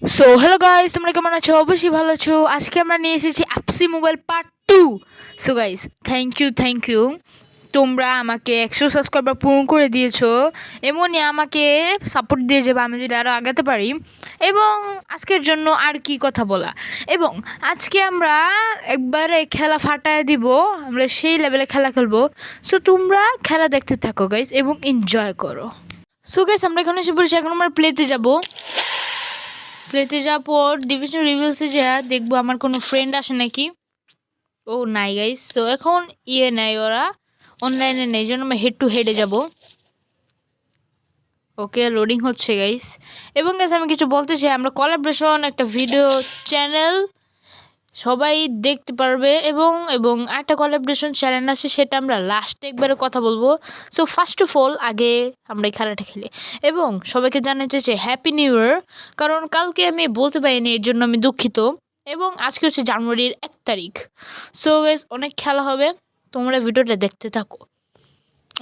So hello guys, তোমরা কেমন আছো? অবশ্যই ভালো আছো। আজকে আমরা নিয়ে এসেছি আপসি mobile part 2। So guys, thank you তোমরা আমাকে 100 সাবস্ক্রাইবার পূরণ করে দিয়েছো। এমনই আমাকে সাপোর্ট দিয়ে যাবে আমি যদি আরও আগাতে পারি। এবং আজকের জন্য আর কি কথা বলা, এবং আজকে আমরা একবারে খেলা ফাটায় দিব, আমরা সেই লেভেলে খেলা খেলবো। সো তোমরা খেলা দেখতে থাকো গাইস এবং এনজয় করো। সো গাইস, আমরা এখন এসে পড়েছি, এখন আমরা প্লেতে যাওয়ার পর ডিভিশন রিভিউসে যা দেখবো আমার কোনো ফ্রেন্ড আসে নাকি। ও নাই গাইস, তো এখন নেই, ওরা অনলাইনে নেই, জন্য আমরা হেড টু হেডে যাব। ওকে, লোডিং হচ্ছে গাইস। এবং গাইস আমি কিছু বলতে চাই, আমরা কোলাবরেশন একটা ভিডিও চ্যানেল সবাই দেখতে পারবে, এবং এবং একটা কোলাবরেশন চ্যানেল আছে, সেটা আমরা লাস্টে একবারে কথা বলবো। সো ফার্স্ট অফ অল আগে আমরা এই খেলাটা খেলি, এবং সবাইকে জানাতে চাই হ্যাপি নিউ ইয়ার, কারণ কালকে আমি বলতে পারিনি, এর জন্য আমি দুঃখিত। এবং আজকে হচ্ছে জানুয়ারির 1 তারিখ। সো গাইস, অনেক খেলা হবে, তোমরা ভিডিওটা দেখতে থাকো।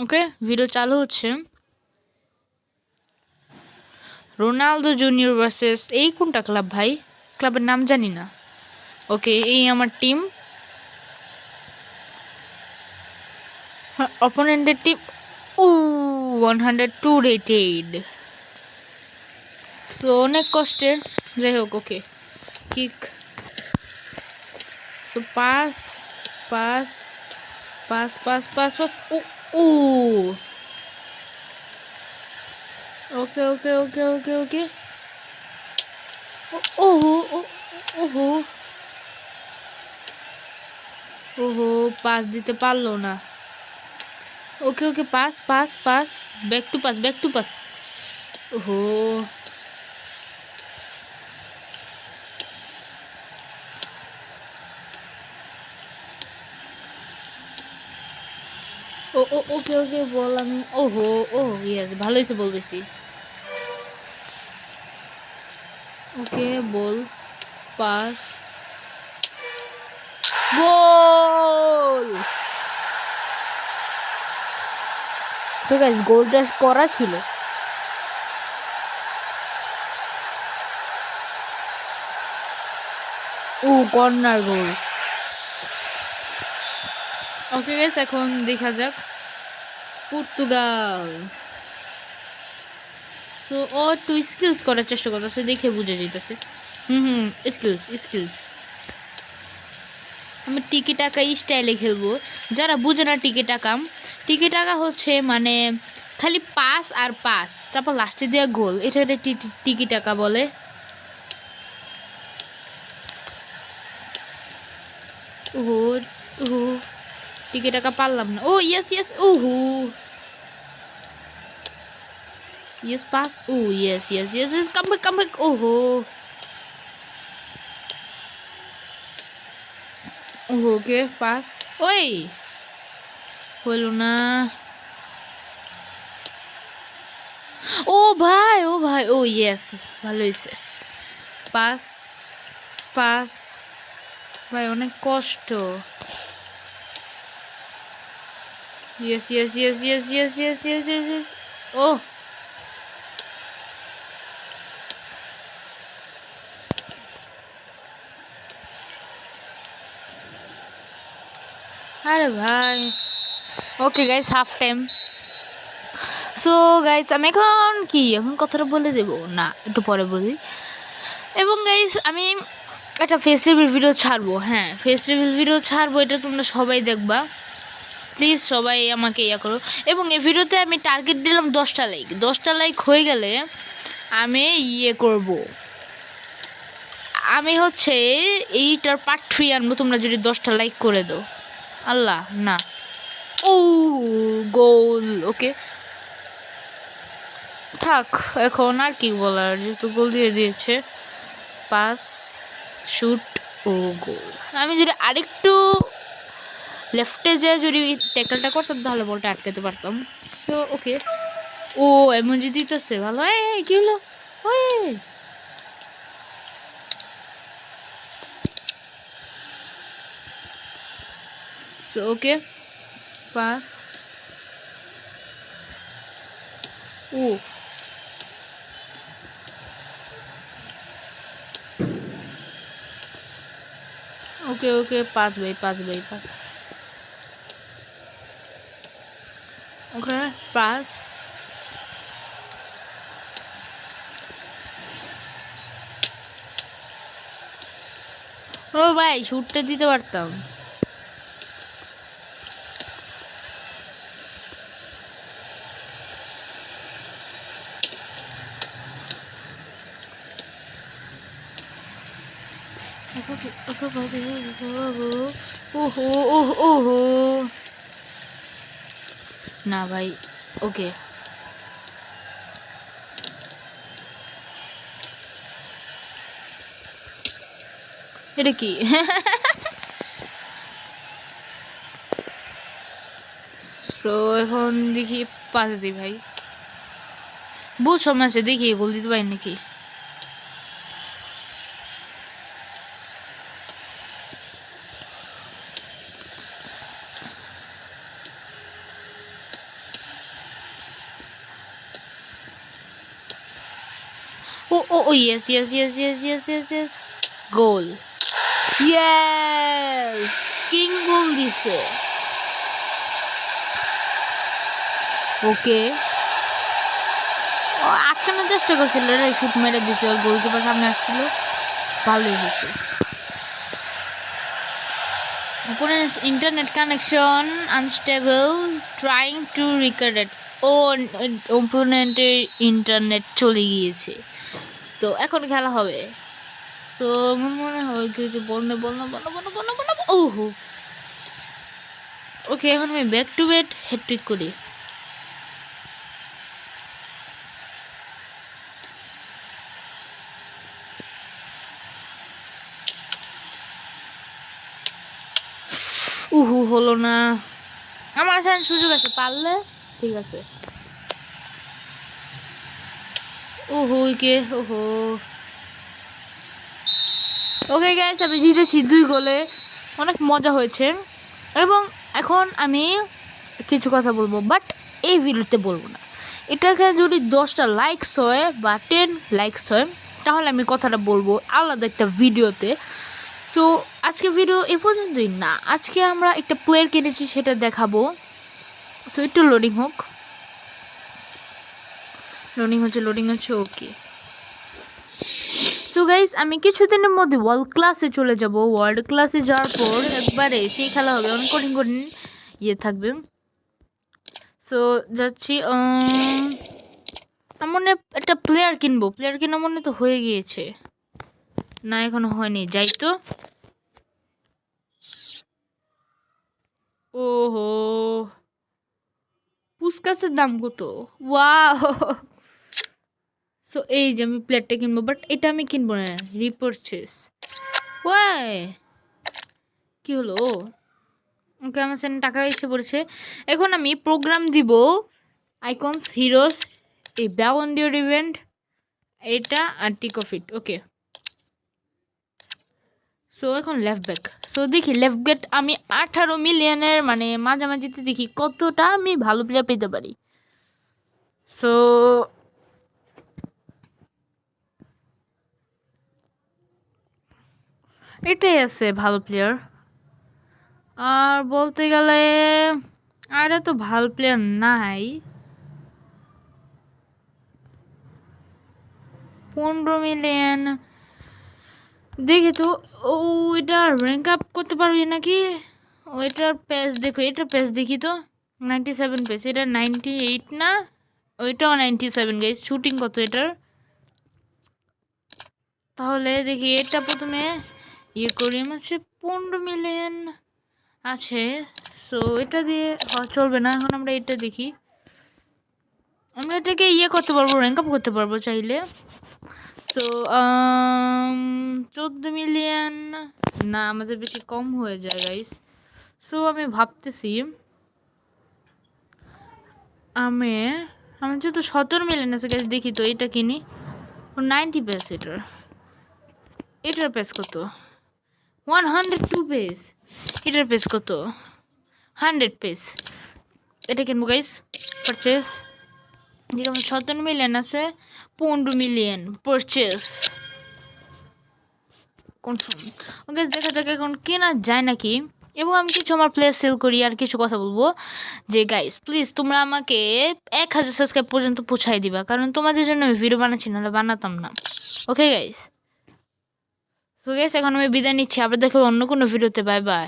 ওকে, ভিডিও চালু হচ্ছে। রোনালদো জুনিয়র ভার্সেস এই কোনটা ক্লাব ভাই? ক্লাবের নাম জানি না। ওকে, এই আমার টিম, অপোনেন্টের টিম। ও 102 রেটেড, তো অনেক কষ্টের। যাই হোক, okay, kick. So pass pass pass pass pass pass. ও ও okay okay okay okay okay. ওহো ওহো ওহো, পাস দিতে পারলো না। Okay okay, pass pass pass, back to pass. ওহো, ওকে ওকে, বল আমি। ওহো, ও ইয়েস, ভালো হয়েছে বল বেশি। ওকে, বল, পাস, গোল। সো গাইস, গোলটা করা ছিল। ও কর্নার গোল। ওকে গাইস, এখন দেখা যাক পর্তুগাল। সো ও একটু স্কিলস করার চেষ্টা করতেছে, দেখে বুঝে যেতেছে। হুম, স্কিলস। আমি টিকি টাকা স্টাইলে খেলবো। যারা বুঝে না টিকি টাকা হচ্ছে মানে খালি পাস আর পাস, তারপর লাস্টে দেওয়া গোল, এটা টিকি টাকা বলে। ওহো ওহো, টিকি টাকা পারলাম না। ও ইয়েস ওহো, ইয়েস পাস। ও ইয়েস, কাম ব্যাক। ওহো ওহো, ওকে, পাস। ওই হলো না। ও ভাই ও ইয়েস, ভালো হয়েছে। পাস পাস, ভাই অনেক কষ্ট। ইয়েস। ও আরে ভাই, okay guys, half time. So guys, আমি এখন কথাটা বলে দেবো না, একটু পরে বলি। এবং গাইস, আমি একটা ফেস রিভিল ভিডিও ছাড়বো, হ্যাঁ ফেস রিভিল ভিডিও ছাড়বো, এটা তোমরা সবাই দেখবা। প্লিজ সবাই আমাকে করো। এবং এই ভিডিওতে আমি টার্গেট দিলাম 10টা লাইক। 10টা লাইক হয়ে গেলে আমি করব, আমি হচ্ছে এইটার পার্ট 3 আনবো, তোমরা যদি 10টা লাইক করে দাও। আল্লাহ না। ও গোল। ওকে, থাক, এখন আর কি বলার, যেহেতু গোল দিয়ে দিয়েছে। পাস, শুট, ও গোল। আমি যদি আরেকটু লেফটে যেয়ে যদি ট্যাকলটা করতাম, তাহলে বলটা আটকাতে পারতাম। তো ওকে, ও এমনজি দিতেছে ভালো। কি হলো? ওই সো ওকে, পাস। ও ওকে ওকে 5/5/5 ওকে 5 ও ভাই শুটটা দিতে পারতাম ওকে বাজে ওহো ওহো না ভাই ওকে এটা কি সো এখন দেখি পাশে দিই ভাই বহুত সময় আছে দেখি গোল দিতে পারি নাকি Oh, yes. Goal. Yes! King goal দিছে ওকে আটকানোর চেষ্টা করছিল রে শুট মেরে দিছে ওর গোলকিপার সামনে আসছিল ভালোই হয়েছে Opponent's internet connection unstable trying to record it opponenটের ইন্টারনেট চলে গিয়েছে সো এখন খেলা হবে সো মনে হয় কি বলনা ওহো ওকে এখন আমি ব্যাক টু ব্যাক হ্যাটট্রিক করি হলো না আমার কাছে সুযোগ আছে পারলে ঠিক আছে ওহো ওকে গাইস আমি জিতেছি 2 গোলে অনেক মজা হয়েছে এবং এখন আমি কিছু কথা বলবো বাট এই ভিডিওতে বলবো না এটাকে যদি 10টা লাইকস হয় বা 10 লাইকস হয় তাহলে আমি কথাটা বলবো আলাদা একটা ভিডিওতে সো আজকে ভিডিও এ পর্যন্তই না আজকে আমরা একটা প্লেয়ার কিনেছি সেটা দেখাবো সো একটু লোডিং হচ্ছে ওকে সো গাইস আমি কিছুদিনের মধ্যে ওয়ার্ল্ড ক্লাসে চলে যাব ওয়ার্ল্ড ক্লাসে যাওয়ার পর একবারে সেই খেলা হবে অনেক কঠিন ইয়ে থাকবে সো যাচ্ছি মনে একটা প্লেয়ার কিনবো প্লেয়ার কেনা মনে তো হয়ে গিয়েছে না এখনো হয়নি যাই তো ওহো পুস্কাসের দাম কত ওয়াও সো এই যে আমি প্লেটটা কিনবো বাট এটা আমি কিনবো না রিপারচেস ওয়াই কি হলো ওকে আমার সামনে টাকা এসে পড়েছে এখন আমি প্রোগ্রাম দিব আইকনস হিরোস এই ব্যালন ডিওর ইভেন্ট এটা আর tick off it okay so এখন লেফট ব্যাক সো দেখি লেফট ব্যাক আমি 18 মিলিয়নের মানে মাঝামাঝিতে দেখি কতটা আমি ভালো প্লেয়ার পেতে পারি সো এটাই আছে ভালো প্লেয়ার আর বলতে গেলে আর তো ভালো প্লেয়ার নাই 15 মিলিয়ন দেখি তো ও এটা র্যাঙ্ক আপ করতে পারবি নাকি ওইটার পেজ দেখো এটার পেজ দেখি তো 97 পেজ এটা 98 না ওইটাও 97 গাইস শুটিং কত এটার তাহলে দেখি এটা প্রথমে ইয়ে করি আমার 15 মিলিয়ন আছে সো এটা দিয়ে চলবে না এখন আমরা এটা দেখি আমরা এটাকে ইয়ে করতে পারবো র্যাঙ্ক আপ করতে পারবো চাইলে তো 14 মিলিয়ন না আমাদের বেশি কম হয়ে যায় গাইস সো আমি ভাবতেছি আমার যেহেতু 17 মিলিয়ন আছে গাইস দেখি তো এটা কিনি 90 পেজ এটার পেজ কত 102 পেজ এটার পেজ কত 100 পেজ এটা কিনবো গাইস পারচেস দেখি আমার 17 মিলিয়ন আছে 15 মিলিয়ন পারচেস কনফার্ম। ওকে, দেখা যাক এখন কেনা যায় নাকি। এবং আমি কিছু আমার প্লেস সেল করি আর কিছু কথা বলবো যে গাইস প্লিজ তোমরা আমাকে 1000 সাবস্ক্রাইব পর্যন্ত পৌঁছাই দিবা, কারণ তোমাদের জন্য আমি ভিডিও বানাচ্ছি, নাহলে বানাতাম না। ওকে গাইস, তো গাইস এখন আমি বিদায় নিচ্ছি, আবার দেখো অন্য কোনো ভিডিওতে। Bye bye.